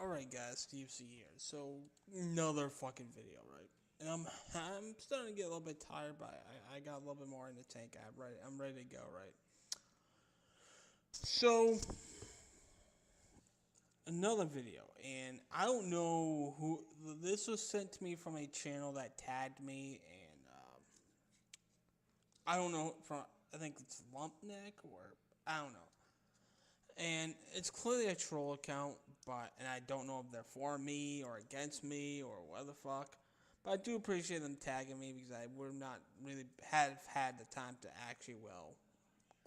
Alright guys, Steve C here. So, another fucking video, right? And I'm starting to get a little bit tired, but I got a little bit more in the tank. I'm ready to go, right? So, another video, and I don't know who, this was sent to me from a channel that tagged me, and I don't know, I think it's Lumpneck, or, I don't know. And it's clearly a troll account, and I don't know if they're for me or against me or what the fuck. But I do appreciate them tagging me because I would not really have had the time to actually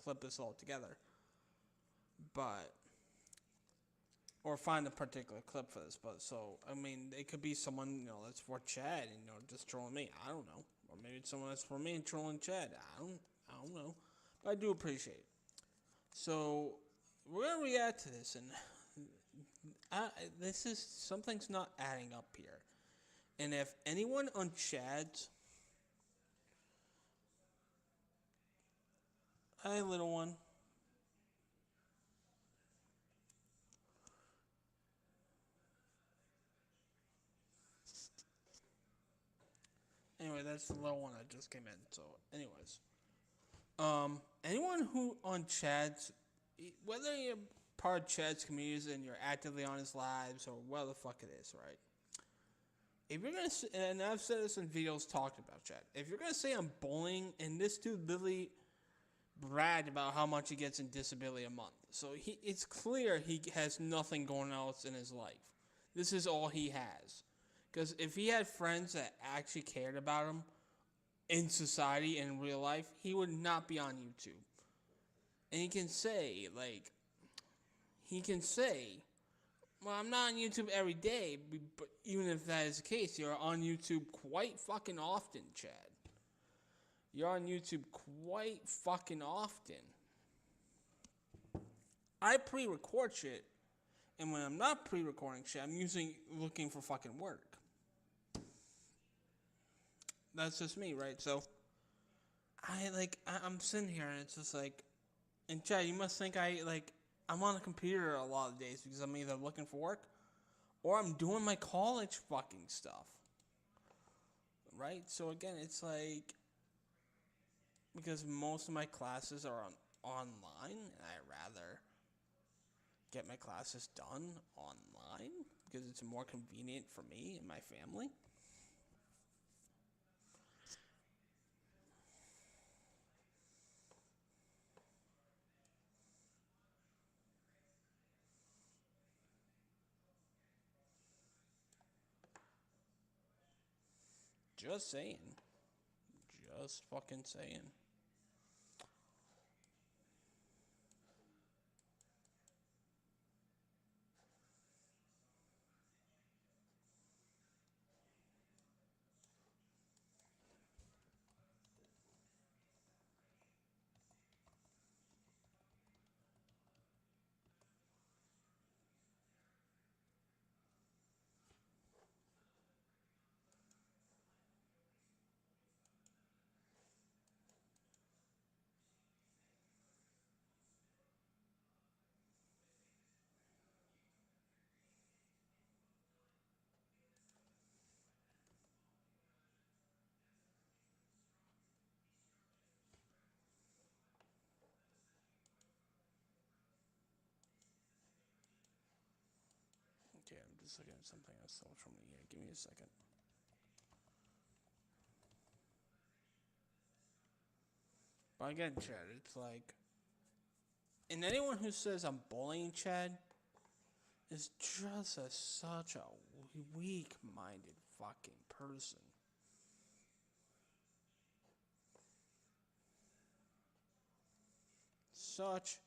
clip this all together. But or find a particular clip for this. But so I mean, it could be someone that's for Chad and just trolling me. I don't know, or maybe it's someone that's for me and trolling Chad. I don't know, but I do appreciate it. So we're gonna react to this, and this is something's not adding up here. And if anyone on Chad's, hi little one. Anyway, that's the little one that just came in. So, anyways, anyone who on Chad's, whether you're part of Chad's communities and you're actively on his lives or what the fuck it is, right? If you're gonna, and I've said this in videos talking about Chad, if you're gonna say I'm bullying, and this dude literally bragged about how much he gets in disability a month, so it's clear he has nothing going else in his life. This is all he has. Because if he had friends that actually cared about him in society and in real life, he would not be on YouTube. And he can say, well, I'm not on YouTube every day, but even if that is the case, you're on YouTube quite fucking often, Chad. You're on YouTube quite fucking often. I pre-record shit, and when I'm not pre-recording shit, I'm looking for fucking work. That's just me, right? So, I'm sitting here, and it's just like, and Chad, you must think I'm on a computer a lot of days because I'm either looking for work or I'm doing my college fucking stuff. Right? So again, it's like, because most of my classes are online, and I rather get my classes done online because it's more convenient for me and my family. Just saying. Just fucking saying. Okay, I'm just looking at something on social media. Give me a second. But again, Chad, it's like, and anyone who says I'm bullying Chad is just such a weak-minded fucking person. Such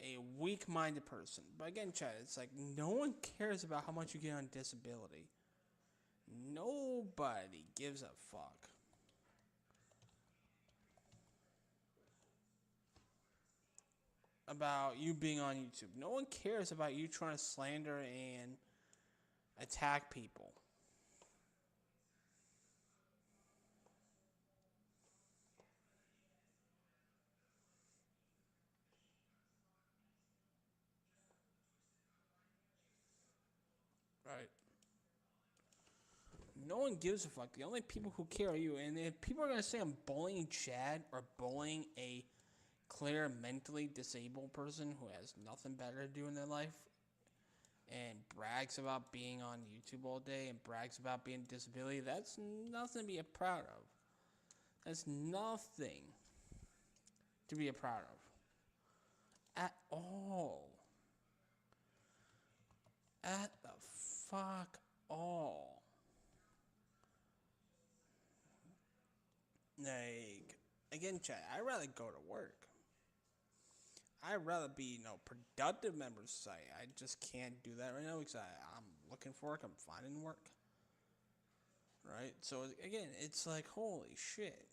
a weak-minded person. But again, Chad, it's like no one cares about how much you get on disability. Nobody gives a fuck. About you being on YouTube. No one cares about you trying to slander and attack people. no one gives a fuck. The only people who care are you. And if people are gonna say I'm bullying Chad or bullying a clear mentally disabled person who has nothing better to do in their life and brags about being on YouTube all day and brags about being a disability, that's nothing to be proud of. That's nothing to be proud of. At all. At the fuck all. Like, again, Chad, I'd rather go to work. I'd rather be, productive member of society. I just can't do that right now because I'm looking for work. I'm finding work. Right? So, again, it's like, holy shit.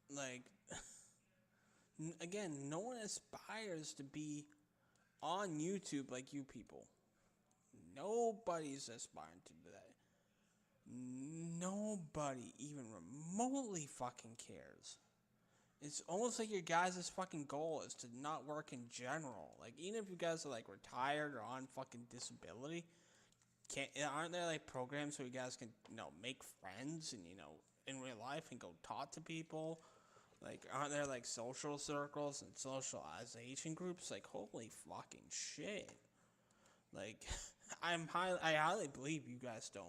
Like, again, no one aspires to be on YouTube like you people. Nobody's aspiring to do that. Nobody even remotely fucking cares. It's almost like your guys' fucking goal is to not work in general. Like, even if you guys are, like, retired or on fucking disability, aren't there, like, programs where you guys can, make friends and, in real life and go talk to people? Like, aren't there, like, social circles and socialization groups? Like, holy fucking shit. Like, I highly believe you guys don't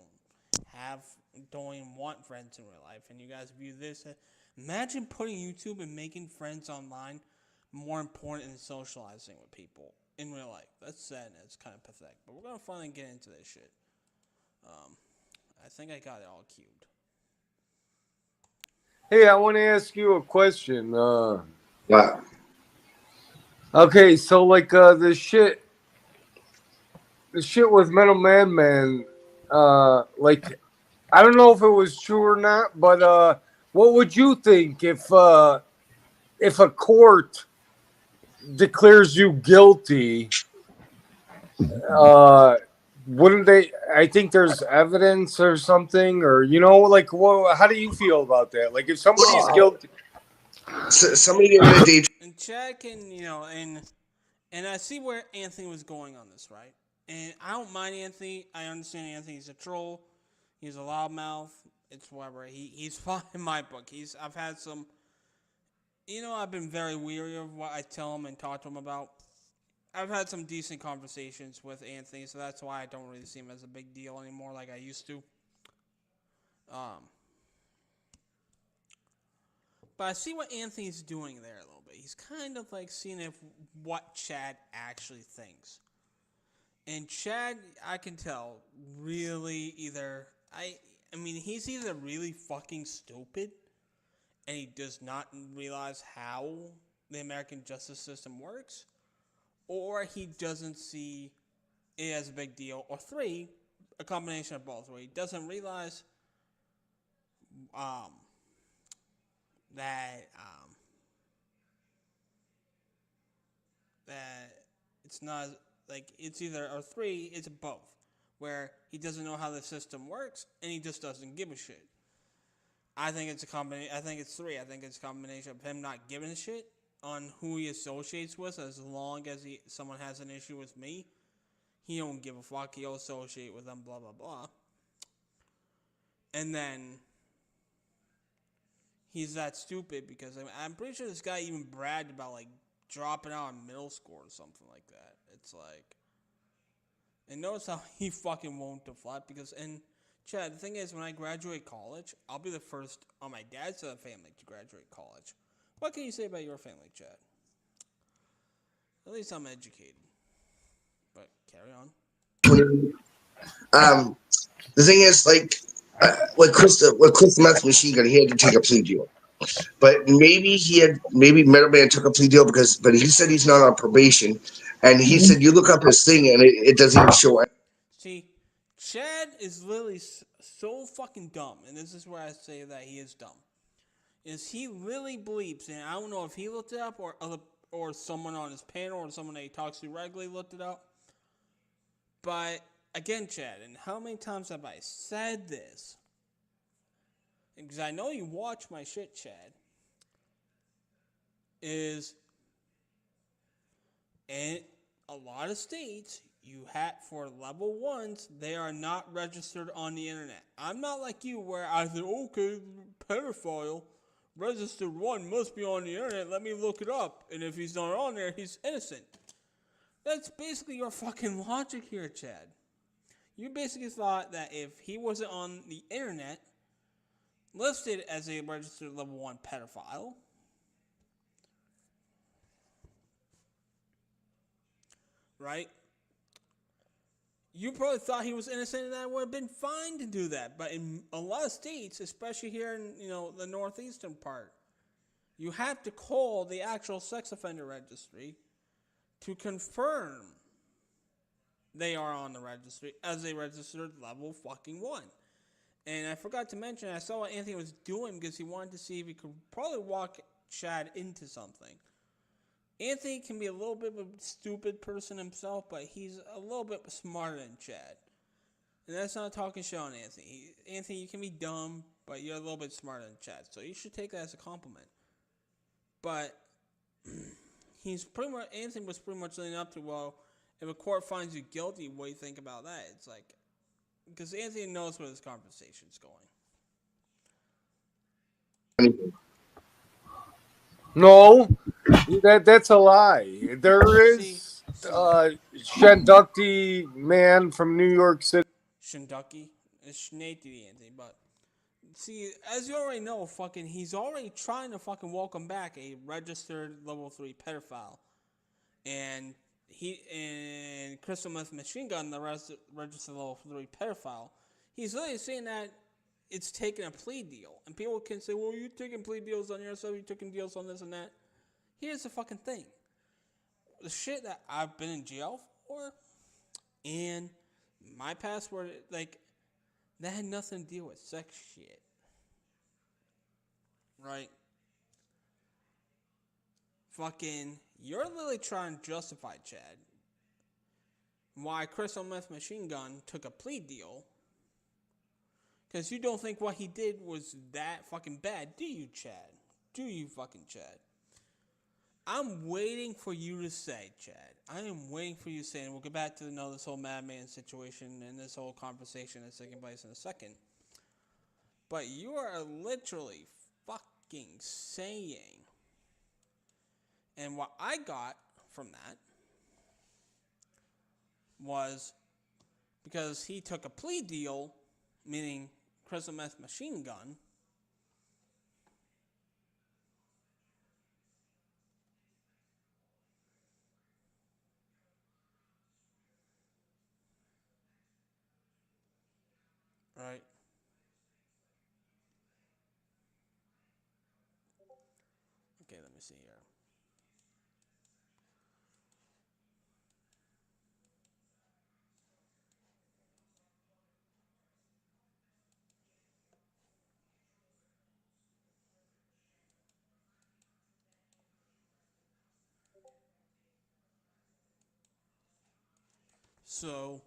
even want friends in real life, and you guys view this as, imagine putting YouTube and making friends online more important than socializing with people in real life. That's sad and it's kind of pathetic, but we're gonna finally get into this shit. I think I got it all queued. Hey, I want to ask you a question. Yeah. Okay, so like the shit with Metal Man, like I don't know if it was true or not, but what would you think if a court declares you guilty? Wouldn't they? I think there's evidence or something, or like, how do you feel about that? Like, if somebody's guilty, somebody get rid of Dave. And Chad can, and I see where Anthony was going on this, right? And I don't mind Anthony. I understand Anthony's a troll. He's a loudmouth. It's whatever. He's fine in my book. I've had some, I've been very weary of what I tell him and talk to him about. I've had some decent conversations with Anthony, so that's why I don't really see him as a big deal anymore like I used to. But I see what Anthony's doing there a little bit. He's kind of like seeing what Chad actually thinks. And Chad, I can tell, really he's either really fucking stupid and he does not realize how the American justice system works, or he doesn't see it as a big deal, or three, a combination of both, where he doesn't realize that it's not, like, it's either, or three, it's both, where he doesn't know how the system works and he just doesn't give a shit. I think it's a combination. I think it's three. I think it's a combination of him not giving a shit on who he associates with. As long as someone has an issue with me, he don't give a fuck. He'll associate with them, blah, blah, blah. And then he's that stupid because I'm pretty sure this guy even bragged about, like, dropping out in middle school or something like that. It's like, and notice how he fucking won't deflect because, and Chad, the thing is, when I graduate college, I'll be the first on my dad's side of the family to graduate college. What can you say about your family, Chad? At least I'm educated. But carry on. The thing is, like Chris the Meth Machine Gun, he had to take a plea deal. But maybe Metal Man took a plea deal but he said he's not on probation, and he said you look up his thing and it doesn't even show it. See, Chad is literally so fucking dumb, and this is where I say that he is dumb. Is he really believes, and I don't know if he looked it up or someone on his panel or someone that he talks to regularly looked it up. But again, Chad, and how many times have I said this? Because I know you watch my shit, Chad. Is in a lot of states, you have for level 1s, they are not registered on the internet. I'm not like you where I say, okay, pedophile, registered 1 must be on the internet, let me look it up. And if he's not on there, he's innocent. That's basically your fucking logic here, Chad. You basically thought that if he wasn't on the internet, listed as a registered level 1 pedophile, right? You probably thought he was innocent and that would have been fine to do that. But in a lot of states, especially here in, the northeastern part, you have to call the actual sex offender registry to confirm they are on the registry as a registered level fucking 1. And I forgot to mention, I saw what Anthony was doing because he wanted to see if he could probably walk Chad into something. Anthony can be a little bit of a stupid person himself, but he's a little bit smarter than Chad. And that's not talking shit on Anthony. Anthony, you can be dumb, but you're a little bit smarter than Chad. So you should take that as a compliment. But Anthony was pretty much leading up to, well, if a court finds you guilty, what do you think about that? It's like, because Anthony knows where this conversation's going. No, that's a lie. There is Shanducky man from New York City. Shanducky? It's Shanati, Anthony, but see, as you already know, he's already trying to fucking welcome back a registered level 3 pedophile. And Crystal Meth Machine Gun, the registered level 3 pedophile, he's literally saying that it's taking a plea deal. And people can say, well, you're taking plea deals on yourself, you're taking deals on this and that. Here's the fucking thing. The shit that I've been in jail for, and my past were, that had nothing to do with sex shit. Right? You're literally trying to justify, Chad, why Crystal Meth Machine Gun took a plea deal. Because you don't think what he did was that fucking bad, do you, Chad? Do you fucking, Chad? I'm waiting for you to say, Chad. I am waiting for you to say, and we'll get back to this whole madman situation and this whole conversation that's taking place in a second. But you are literally fucking saying, and what I got from that was because he took a plea deal, meaning Crystal Meth Machine Gun, right? Okay, let me see here. So,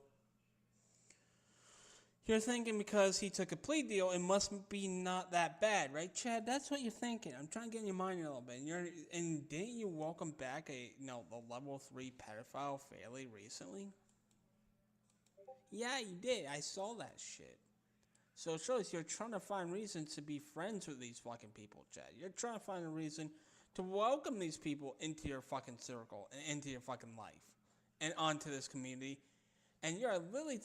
you're thinking because he took a plea deal, it must be not that bad, right, Chad? That's what you're thinking. I'm trying to get in your mind a little bit. And didn't you welcome back the level 3 pedophile fairly recently? Yeah, you did. I saw that shit. So it shows you're trying to find reasons to be friends with these fucking people, Chad. You're trying to find a reason to welcome these people into your fucking circle and into your fucking life and onto this community. And you're literally,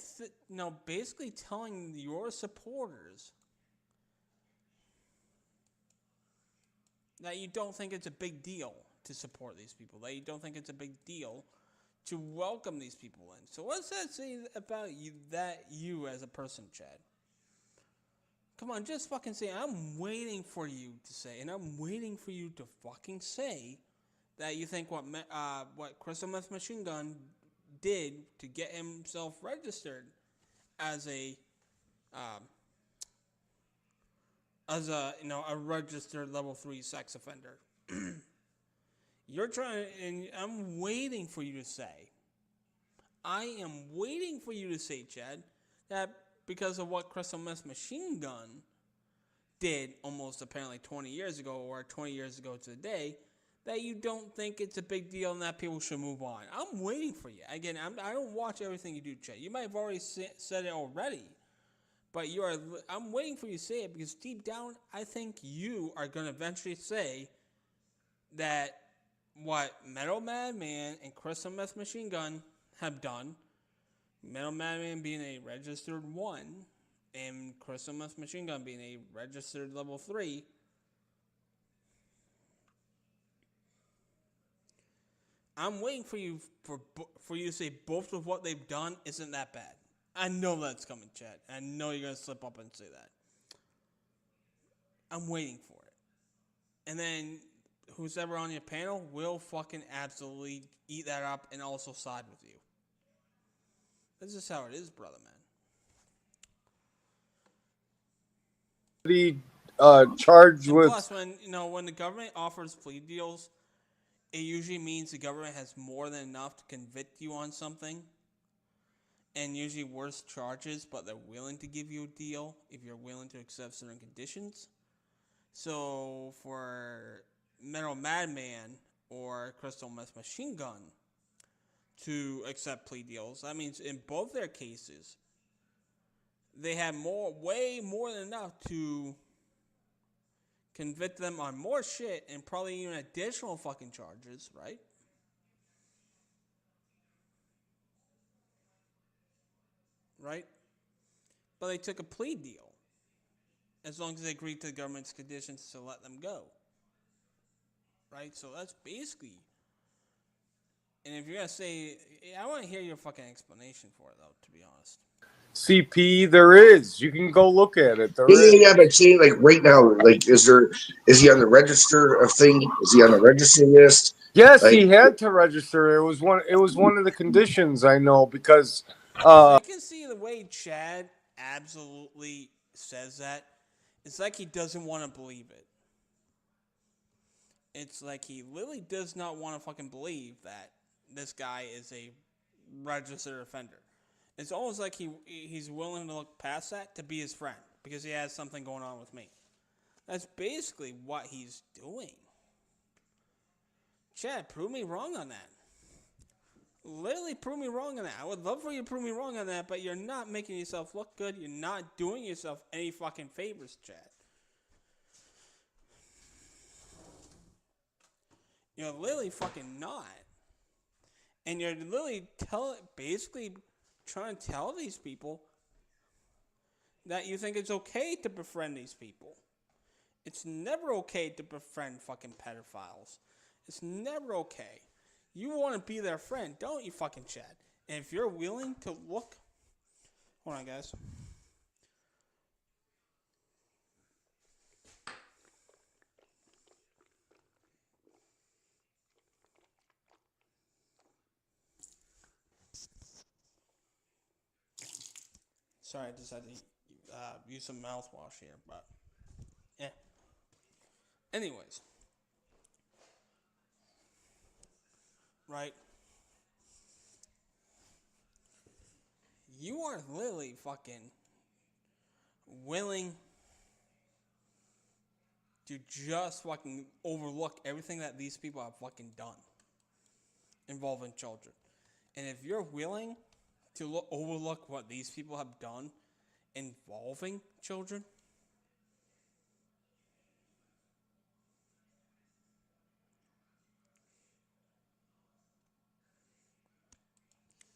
basically telling your supporters that you don't think it's a big deal to support these people. That you don't think it's a big deal to welcome these people in. So what's that say about you as a person, Chad? Come on, just fucking say, I'm waiting for you to say, and I'm waiting for you to fucking say that you think what Crystal Meth Machine Gun did to get himself registered as a um, a registered level 3 sex offender. You're trying, and I'm waiting for you to say. I am waiting for you to say, Chad, that because of what Crystal Meth Machine Gun did almost apparently 20 years ago, or 20 years ago to the day, that you don't think it's a big deal and that people should move on. I'm waiting for you. Again, I don't watch everything you do, Chad. You might have already said it already, but I'm waiting for you to say it because deep down, I think you are going to eventually say that what Metal Madman and Crystal Meth Machine Gun have done, Metal Madman being a registered 1, and Crystal Meth Machine Gun being a registered level 3, I'm waiting for you to say both of what they've done isn't that bad. I know that's coming, Chad. I know you're gonna slip up and say that. I'm waiting for it, and then who's ever on your panel will fucking absolutely eat that up and also side with you. That's just how it is, brother, man. Charged And with. plus, when the government offers plea deals, it usually means the government has more than enough to convict you on something, and usually worse charges, but they're willing to give you a deal if you're willing to accept certain conditions. So for Metal Madman or Crystal Meth Machine Gun to accept plea deals, that means in both their cases, they have way more than enough to convict them on more shit and probably even additional fucking charges, right? Right? But they took a plea deal as long as they agreed to the government's conditions to let them go. Right? So that's basically. And if you're going to say, I want to hear your fucking explanation for it, though, to be honest. CP, there is. You can go look at it. There is. Yeah, but see, like right now, like, is he on the register of thing? Is he on the register list? Yes, Like, he had to register. It was one of the conditions, I know, because So you can see the way Chad absolutely says that. It's like he doesn't want to believe it. It's like he literally does not want to fucking believe that this guy is a registered offender. It's almost like he's willing to look past that to be his friend because he has something going on with me. That's basically what he's doing. Chad, prove me wrong on that. Literally prove me wrong on that. I would love for you to prove me wrong on that, but you're not making yourself look good. You're not doing yourself any fucking favors, Chad. You're literally fucking not. And you're literally basically trying to tell these people that you think it's okay to befriend these people. It's never okay to befriend fucking pedophiles. It's never okay. You want to be their friend, don't you, fucking Chad? And if you're willing to look... Hold on, guys. Sorry, I just had to use some mouthwash here, but... Yeah. Anyways. Right? You are literally fucking willing to just fucking overlook everything that these people have fucking done involving children. And if you're willing to overlook what these people have done involving children,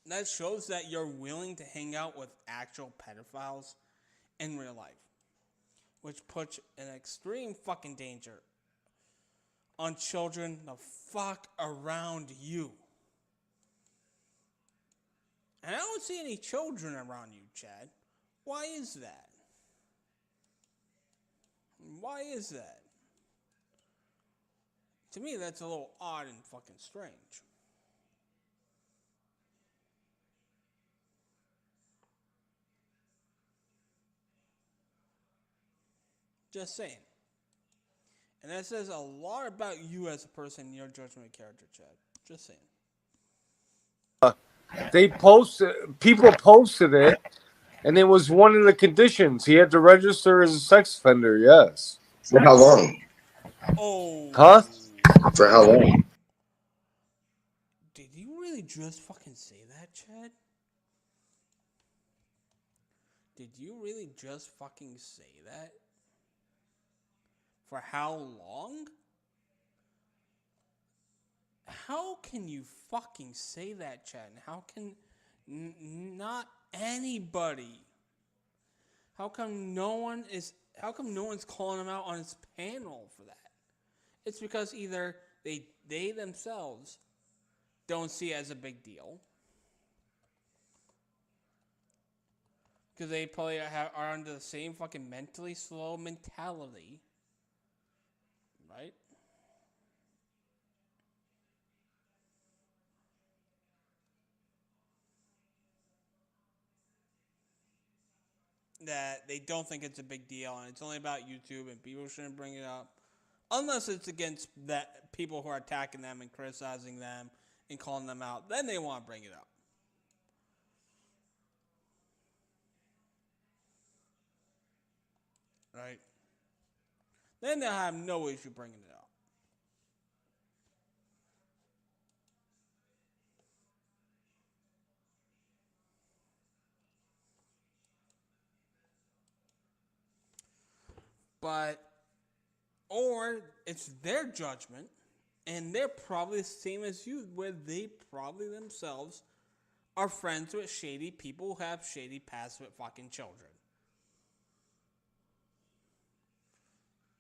that shows that you're willing to hang out with actual pedophiles in real life, which puts an extreme fucking danger on children the fuck around you. And I don't see any children around you, Chad. Why is that? Why is that? To me, that's a little odd and fucking strange. Just saying. And that says a lot about you as a person and your judgment of character, Chad. Just saying. People posted it, and it was one of the conditions. He had to register as a sex offender, yes. For how long? Oh. Huh? For how long? Did you really just fucking say that, Chad? Did you really just fucking say that? For how long? How can you fucking say that, Chad? How can not anybody? How come no one's calling him out on his panel for that? It's because either they themselves don't see it as a big deal, because they probably are under the same fucking mentally slow mentality, right? That they don't think it's a big deal and it's only about YouTube and people shouldn't bring it up unless it's against that people who are attacking them and criticizing them and calling them out. Then they want to bring it up. Right? Then they'll have no issue bringing it up. But, or it's their judgment, and they're probably the same as you, where they probably themselves are friends with shady people who have shady pasts with fucking children.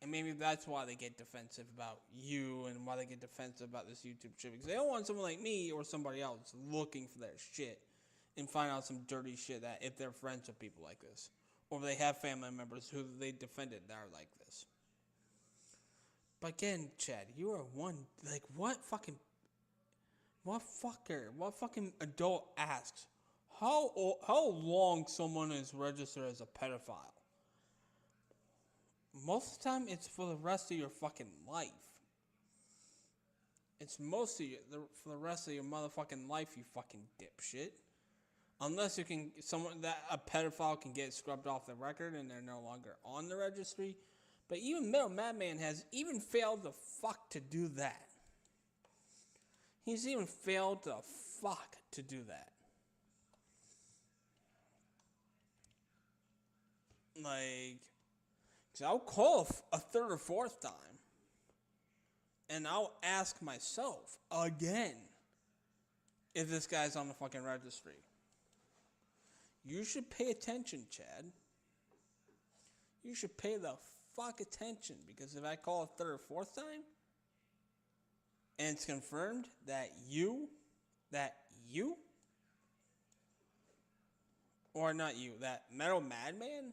And maybe that's why they get defensive about you and why they get defensive about this YouTube shit. Because they don't want someone like me or somebody else looking for their shit and find out some dirty shit that if they're friends with people like this. Or they have family members who they defended that are like this. But again, Chad, you are one, like, what fucking adult asks how long someone is registered as a pedophile? Most of the time, it's for the rest of your fucking life. It's mostly for the rest of your motherfucking life, you fucking dipshit. Unless you can, a pedophile can get scrubbed off the record and they're no longer on the registry. But even Metal Madman has even failed the fuck to do that. He's even failed the fuck to do that. Like, cause I'll call a third or fourth time. And I'll ask myself again if this guy's on the fucking registry. You should pay attention, Chad. You should pay the fuck attention, because if I call a third or fourth time and it's confirmed that you or not you, that Metal Madman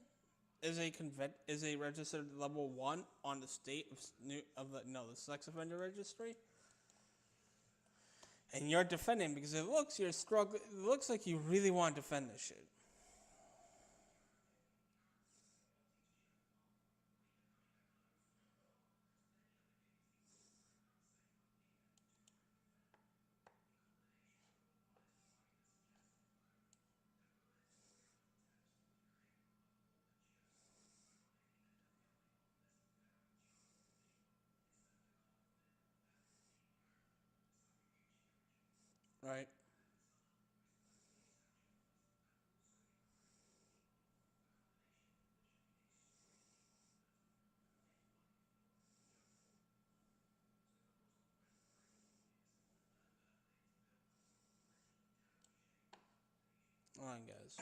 is a registered level 1 on the state the sex offender registry, and you're defending because it looks like you really want to defend this shit. Right? Alright, guys.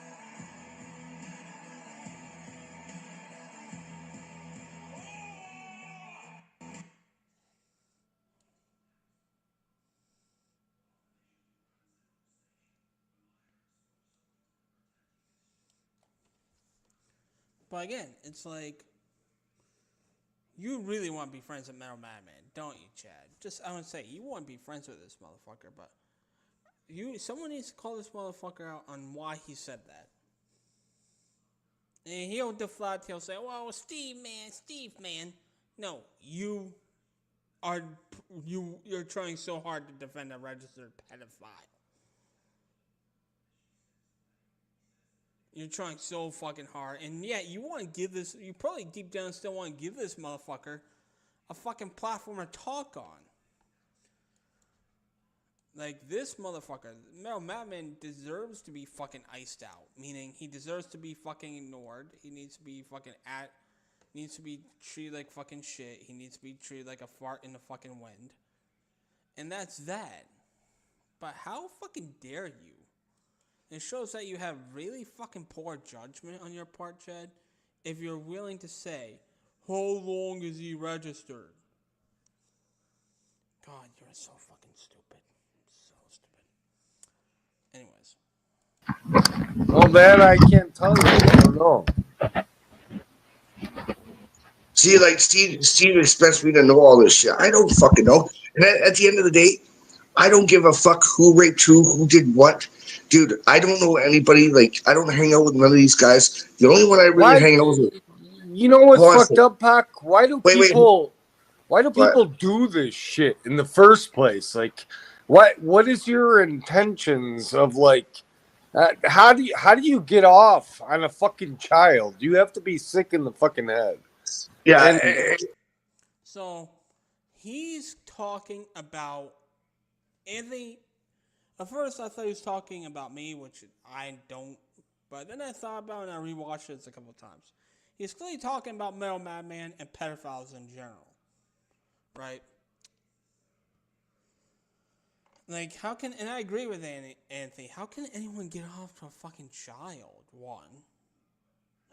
But again, it's like, you really want to be friends with Metal Madman, don't you, Chad? I would say, you want to be friends with this motherfucker, but someone needs to call this motherfucker out on why he said that. And he'll deflect. He'll say, "Well, Steve, man." No, are you're trying so hard to defend a registered pedophile. You're trying so fucking hard, and yeah, you want to give this. You probably deep down still want to give this motherfucker a fucking platform to talk on. Like, this motherfucker, Madman deserves to be fucking iced out. Meaning, he deserves to be fucking ignored. He needs to be fucking needs to be treated like fucking shit. He needs to be treated like a fart in the fucking wind. And that's that. But how fucking dare you? It shows that you have really fucking poor judgment on your part, Chad, if you're willing to say, how long is he registered? God, you're so fucking stupid. Anyways. Well, that I can't tell you. I don't know. See, like Steve expects me to know all this shit. I don't fucking know. And at the end of the day, I don't give a fuck who raped who did what. Dude, I don't know anybody. Like, I don't hang out with none of these guys. The only one I really hang out with. You know what's fucked up, Pac? Why do people What? do this shit in the first place? Like, what is your intentions of, like, how do you get off on a fucking child? You have to be sick in the fucking head. Yeah. So he's talking about Anthony. At first, I thought he was talking about me, which I don't. But then I thought about it and I rewatched it a couple of times. He's clearly talking about male madman and pedophiles in general, right? Like, how can, and I agree with Anthony, how can anyone get off to a fucking child, one?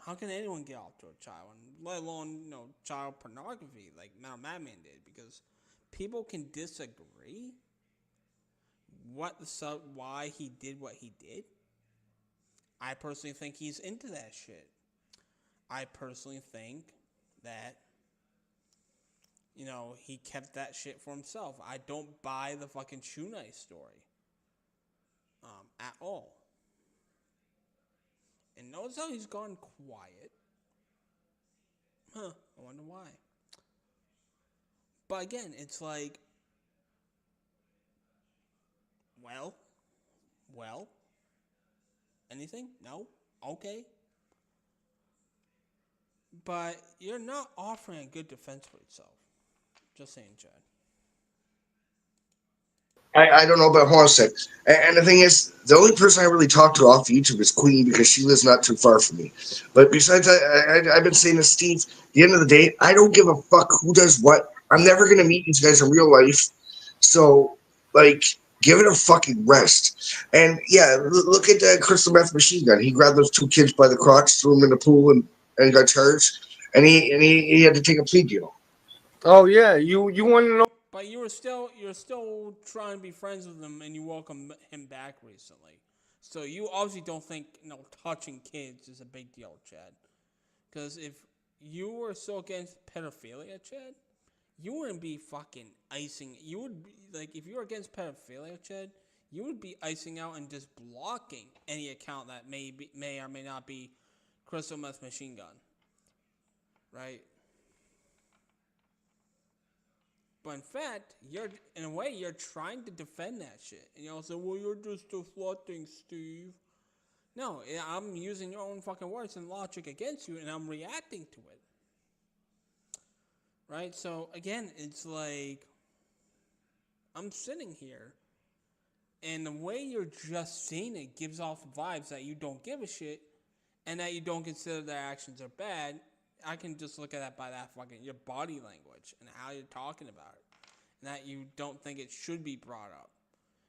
How can anyone get off to a child, let alone, child pornography like Mel Madman did? Because people can disagree why he did what he did. I personally think he's into that shit. I personally think that he kept that shit for himself. I don't buy the fucking shoe nice story. At all. And notice how he's gone quiet. I wonder why. But again, it's like, well, anything? No? Okay. But you're not offering a good defense for yourself. Just saying, Chad. I don't know about hold on a sec. And the thing is, the only person I really talk to off YouTube is Queen because she lives not too far from me. But besides that, I've been saying to Steve, at the end of the day, I don't give a fuck who does what. I'm never going to meet these guys in real life. So, like, give it a fucking rest. And yeah, look at that crystal meth machine gun. He grabbed those two kids by the crotch, threw them in the pool, and got charged. And he had to take a plea deal. Oh yeah, you want to know? But you're still trying to be friends with him, and you welcome him back recently. So you obviously don't think touching kids is a big deal, Chad. Because if you were so against pedophilia, Chad, you wouldn't be fucking icing. You would be like, if you were against pedophilia, Chad, you would be icing out and just blocking any account that may or may not be crystal meth machine gun, right? But in fact, in a way, you're trying to defend that shit. And you'll say, well, you're just deflecting, Steve. No, I'm using your own fucking words and logic against you, and I'm reacting to it. Right? So, again, it's like, I'm sitting here, and the way you're just saying it gives off vibes that you don't give a shit, and that you don't consider their actions are bad. I can just look at that by that fucking your body language and how you're talking about it, and that you don't think it should be brought up,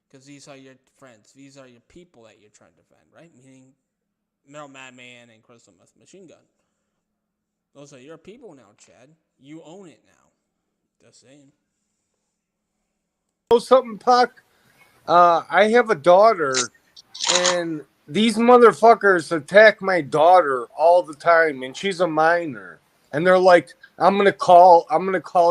because these are your friends, these are your people that you're trying to defend, right? Meaning, Metal Madman and Crystal Meth Machine Gun. Those are your people now, Chad. You own it now. Just saying. Know something, Puck? I have a daughter, and these motherfuckers attack my daughter all the time, and she's a minor. And they're like, I'm gonna call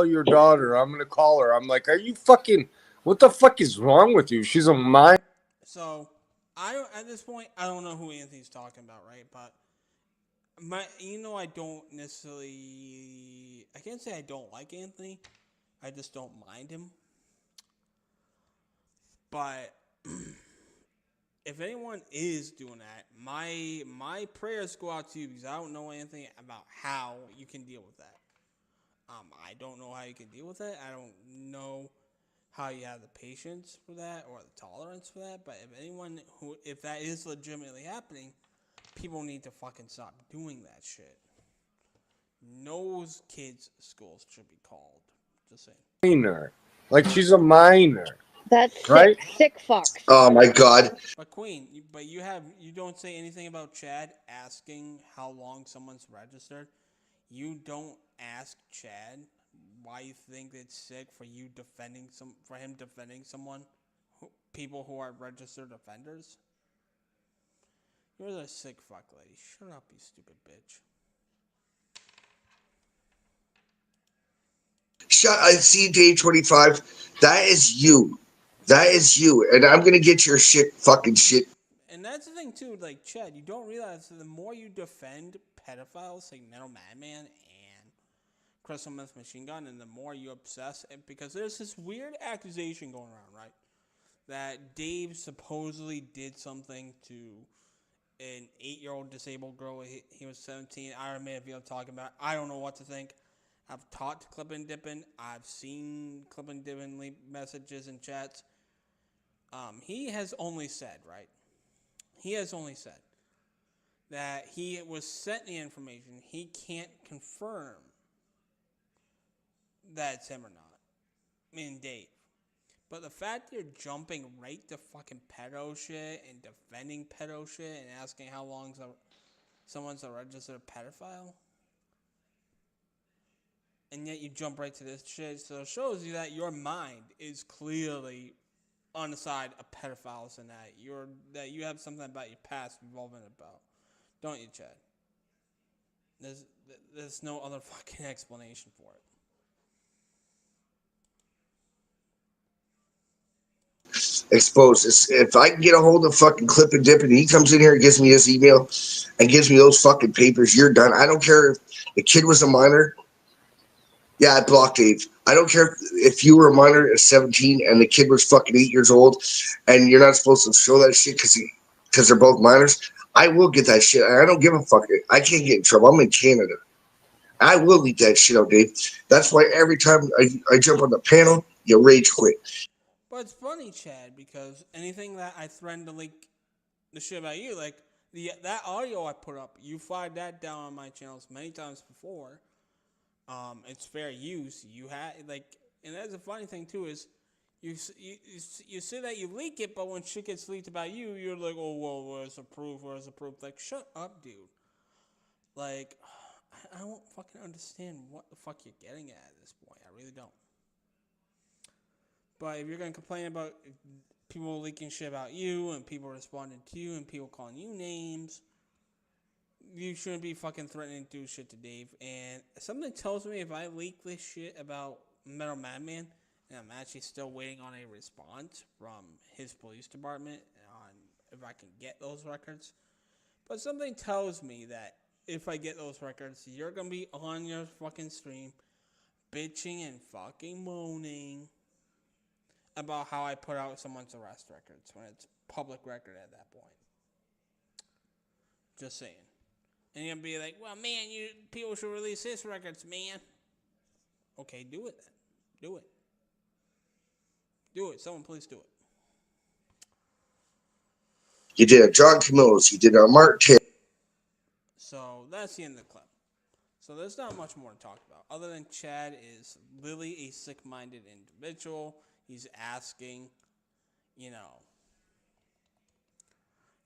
your daughter. I'm gonna call her. I'm like, are you fucking? What the fuck is wrong with you? She's a minor. So, at this point, I don't know who Anthony's talking about, right? But I don't necessarily. I can't say I don't like Anthony. I just don't mind him. But if anyone is doing that, my prayers go out to you because I don't know anything about how you can deal with that. I don't know how you can deal with it. I don't know how you have the patience for that or the tolerance for that. But if that is legitimately happening, people need to fucking stop doing that shit. No kids' schools should be called. Just saying. Minor. Like she's a minor, That's right? sick fucks. Oh my God. But Queen, you don't say anything about Chad asking how long someone's registered. You don't ask Chad why you think it's sick for him defending someone, people who are registered offenders. You're the sick fuck lady. Shut up, you stupid bitch. I see Dave 25. That is you. That is you. And I'm gonna get your fucking shit. And that's the thing too, like Chad, you don't realize that the more you defend pedophiles like Metal Madman and Crystal Meth Machine Gun, and the more you obsess, because there's this weird accusation going around, right? That Dave supposedly did something to an 8-year-old disabled girl. He was 17. I don't know if you're talking about. I don't know what to think. I've talked to Clippin' Dippin'. I've seen Clippin' Dippin' messages and chats. He has only said, right? He has only said that he was sent the information. He can't confirm that it's him or not. I mean, Dave. But the fact you're jumping right to fucking pedo shit and defending pedo shit and asking how long someone's a registered pedophile, and yet you jump right to this shit, so it shows you that your mind is clearly on the side of pedophiles and that you have something about your past revolving about. Don't you, Chad? There's no other fucking explanation for it. Exposed. If I can get a hold of fucking Clip and Dip and he comes in here and gives me his email and gives me those fucking papers, you're done. I don't care if the kid was a minor. Yeah, I blocked Dave. I don't care if you were a minor at 17 and the kid was fucking 8 years old and you're not supposed to show that shit because they're both minors. I will get that shit. I don't give a fuck. I can't get in trouble. I'm in Canada. I will leak that shit out, Dave. That's why every time I jump on the panel, you rage quit. But it's funny, Chad, because anything that I threaten to leak the shit about you, like that audio I put up, you fired that down on my channels many times before. It's fair use. You had and that's the funny thing too is you say that you leak it, but when shit gets leaked about you, you're like, oh well, where's the proof? Where's the proof? Like, shut up, dude. Like, I don't fucking understand what the fuck you're getting at this point. I really don't. But if you're gonna complain about people leaking shit about you and people responding to you and people calling you names, you shouldn't be fucking threatening to do shit to Dave. And something tells me if I leak this shit about Metal Madman, and I'm actually still waiting on a response from his police department on if I can get those records. But something tells me that if I get those records, you're gonna be on your fucking stream bitching and fucking moaning about how I put out someone's arrest records when it's public record at that point. Just saying. And you're gonna be like, well, man, people should release his records, man. Okay, do it then. Do it. Do it. Someone please do it. You did a John Camillo's. You did a Mark Taylor. So that's the end of the clip. So there's not much more to talk about other than Chad is really a sick-minded individual. He's asking,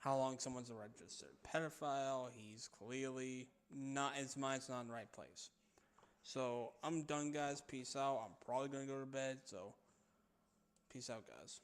how long someone's a registered pedophile. He's clearly not, his mind's not in the right place. So I'm done, guys. Peace out. I'm probably going to go to bed. So peace out, guys.